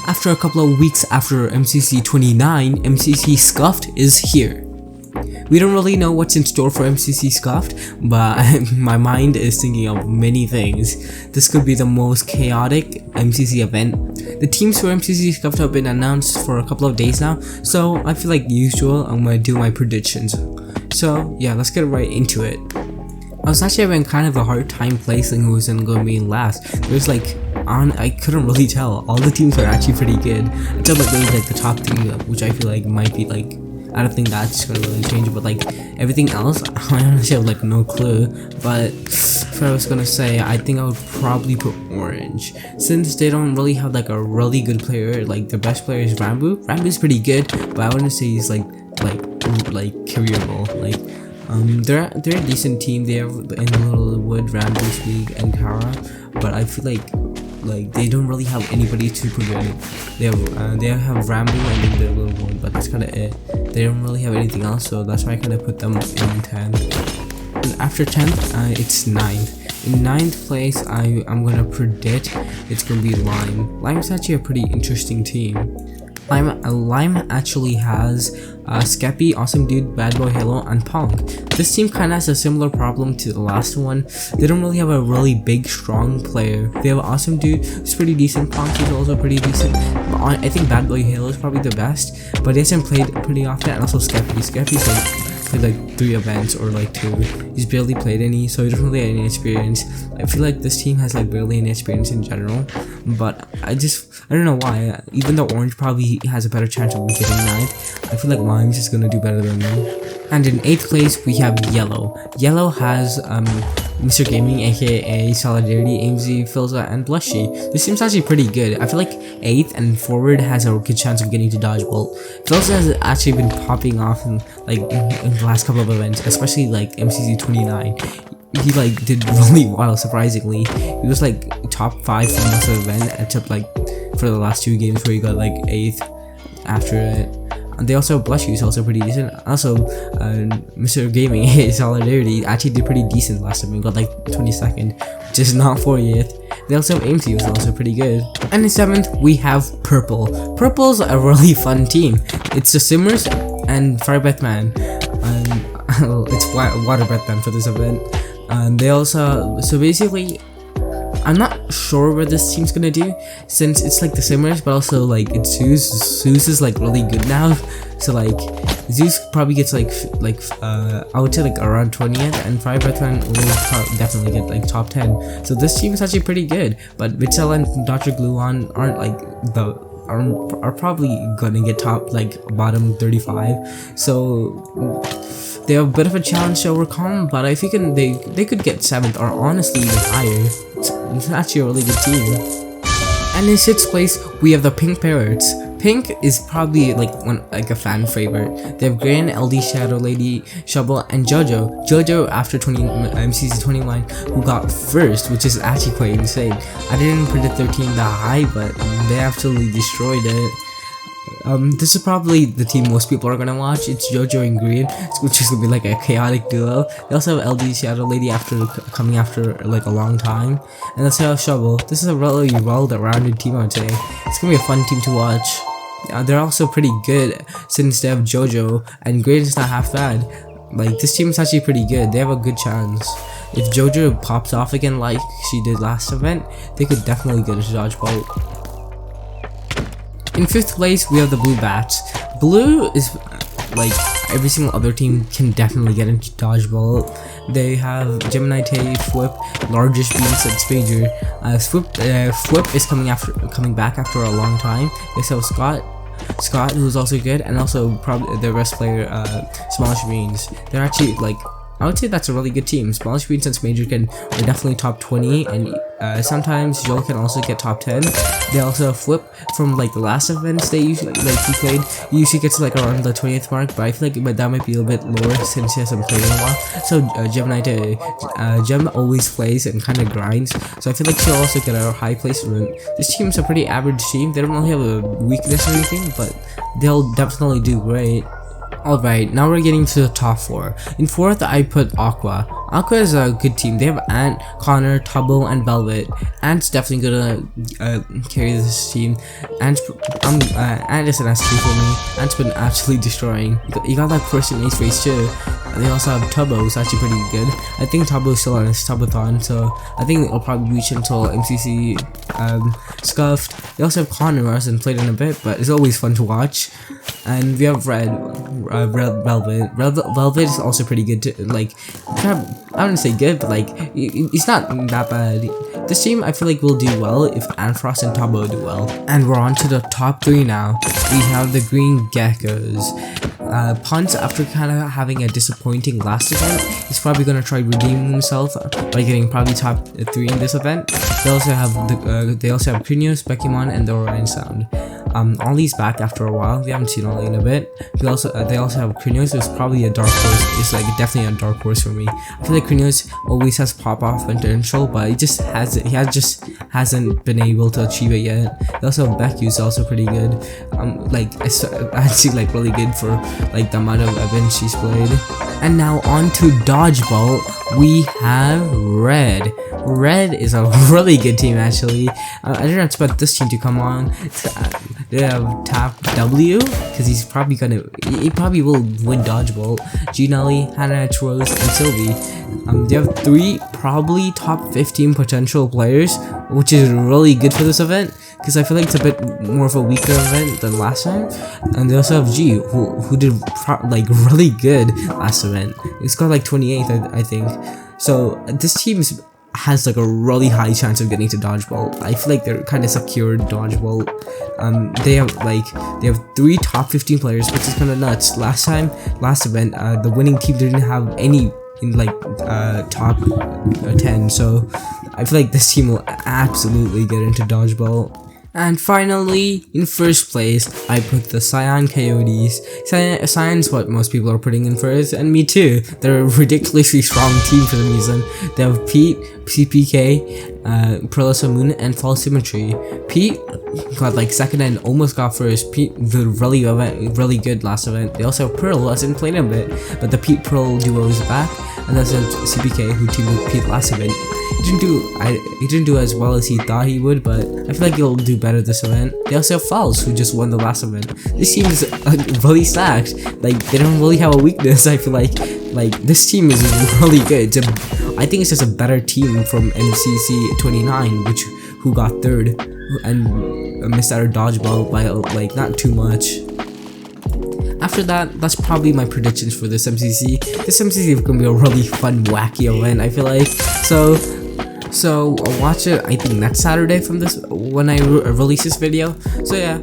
After a couple of weeks after MCC 29, MCC Scuffed is here. We don't really know what's in store for MCC Scuffed, but my mind is thinking of many things. This could be the most chaotic MCC event. The teams for MCC Scuffed have been announced for a couple of days now, so I feel like usual, I'm gonna do my predictions. So yeah, let's get right into it. I was actually having kind of a hard time placing who was going to be in last. There's like, I couldn't really tell. All the teams were actually pretty good until like maybe like the top 3, which I feel like might be like, I don't think that's gonna really change it, but like everything else, I honestly have like no clue. But if I was gonna say, I think I would probably put Orange, since they don't really have like a really good player. Like the best player is Rambo. Rambo's pretty good, but I wouldn't say he's like careerable. Like they're a decent team. They have in Littlewood, Rambo, Speak, and Kara, but I feel like they don't really have anybody super good. They have Rambo and then the little one, but that's kind of it. They don't really have anything else, so that's why I kind of put them in 10th. And after 10th, it's 9th. In 9th place, I'm gonna predict it's gonna be Lime. Lime's actually a pretty interesting team. Lime actually has Skeppy, Awesome Dude, Bad Boy Halo, and Pong. This team kind of has a similar problem to the last one. They don't really have a really big, strong player. They have Awesome Dude, who's pretty decent. Pong is also pretty decent. But I think Bad Boy Halo is probably the best, but he hasn't played pretty often. And also Skeppy. Skeppy's played like 3 events or like 2. He's barely played any, so he doesn't really have any experience. I feel like this team has like barely any experience in general, but I don't know why. Even though Orange probably has a better chance of getting 9th, I feel like Lime's just gonna do better than them. And in 8th place we have Yellow. Yellow has Mr. Gaming, aka Solidarity, AMZ, Filza, and Blushy. This seems actually pretty good. I feel like 8th and forward has a good chance of getting to Dodgebolt. Filza has actually been popping off in the last couple of events, especially like MCC 29. He like did really well, surprisingly. He was like top 5 for most of the event, except like for the last 2 games where he got like 8th after it. And they also have Blushy, who's also pretty decent. Also, Mr. Gaming, Solidarity, actually did pretty decent last time. He got like 22nd, which is not 40th. They also have AMC, who's also pretty good. And in 7th, we have Purple. Purple's a really fun team. It's the Simmers and Fire Breath Man. It's Water Breath Man for this event. And they also, so basically, I'm not sure what this team's gonna do, since it's like the Simmers, but also like it's Zeus. Zeus is like really good now, so like Zeus probably gets like I would say like around 20th, and Fire Breathman will definitely get like top 10. So this team is actually pretty good, but Vitzel and Dr. Gluon aren't like are probably gonna get top like bottom 35. So they have a bit of a challenge to overcome, but I think they could get 7th or honestly even higher. It's actually a really good team. And in 6th place, we have the Pink Parrots. Pink is probably like a fan favorite. They have Gran, LD, Shadow Lady, Shovel, and JoJo. JoJo after MCC 29, who got 1st, which is actually quite insane. I didn't predict their team that high, but they absolutely destroyed it. This is probably the team most people are gonna watch. It's JoJo and Green, which is gonna be like a chaotic duo. They also have LD, Shadow Lady coming after like a long time, and they also have Shovel. This is a really well-rounded team, I would say. It's gonna be a fun team to watch. They're also pretty good since they have JoJo, and Green is not half bad. Like this team is actually pretty good. They have a good chance. If JoJo pops off again like she did last event, they could definitely get to Dodgebolt. In 5th place, we have the Blue Bats. Blue is like every single other team can definitely get into Dodgeball. They have Gemini Tay, Flip, Largest Beast, and Spager. Flip is coming back after a long time. They also have Scott, who's also good, and also probably their best player, Smallish Beans. They're actually like, I would say that's a really good team. Smallish Beans and Spager are definitely top 20, and sometimes Joel can also get top 10. They also Flip from like the last events they usually he played. He usually gets like around the 20th mark, but I feel like that might be a little bit lower since he hasn't played in a while. So Gemini Day, Gem always plays and kind of grinds, so I feel like she'll also get a high placement. This team's a pretty average team. They don't really have a weakness or anything, but they'll definitely do great. Alright, now we're getting to the top 4. In 4th, I put Aqua. Aqua is a good team. They have Ant, Connor, Tubbo, and Velvet. Ant's definitely gonna carry this team. Ant is an S2 for me. Ant's been absolutely destroying. You got that first in Ace Race too. And they also have Tubbo, who's actually pretty good. I think Tubbo's still on his Tubathon, so I think it'll probably reach until MCC Scuffed. They also have Connor, who hasn't played in a bit, but it's always fun to watch. And we have Velvet. Velvet is also pretty good too. Like, I wouldn't say good, but like, it's not that bad. This team, I feel like, will do well if Anfrost and Tubbo do well. And we're on to the top 3 now. We have the Green Geckos. Punts, after kind of having a disappointing last event, he's probably gonna try redeeming himself by getting probably top 3 in this event. They also have Krinios, Bekimon, and the Orion Sound. Ollie's back after a while. We haven't seen Ollie in a bit. They also have Krinios, who's probably a dark horse. It's like definitely a dark horse for me. I feel like Krinios always has pop off potential, but he just hasn't been able to achieve it yet. They also have Beck, who's also pretty good. Like I see like really good for like the amount of events she's played. And now on to Dodgeball, we have Red. Red is a really good team actually. I didn't expect this team to come on. They have Tap W, because he probably will win Dodgeball. Ginelli, Hannah, Rose, and Sylvie. They have 3 probably top 15 potential players, which is really good for this event, because I feel like it's a bit more of a weaker event than last time. And they also have G, who did like really good last event. It's got like 28th, I think. So this team has like a really high chance of getting to Dodgeball. I feel like they're kind of secured Dodgeball. They have 3 top 15 players, which is kind of nuts. Last event, the winning team didn't have any in like top 10, so I feel like this team will absolutely get into Dodgeball. And finally, in first place, I put the Cyan Coyotes. Cyan's what most people are putting in first, and me too. They're a ridiculously strong team for some reason. They have Pete, CPK, Perlissa Moon, and False Symmetry. Pete got like second and almost got first. Pete did really good last event. They also have Pearl, who hasn't played a bit, but the Pete Pearl duo is back. And that's CPK, who teamed with Pete last event. He didn't do as well as he thought he would, but I feel like he'll do better this event. They also have False, who just won the last event. This team is really stacked. Like, they don't really have a weakness. I feel like this team is really good. I think it's just a better team from MCC 29, who got 3rd and missed out of Dodgeball by like not too much. After that, that's probably my predictions for this MCC. This MCC is gonna be a really fun, wacky event, I feel like. So I'll watch it, I think next Saturday from this, when I release this video. So yeah.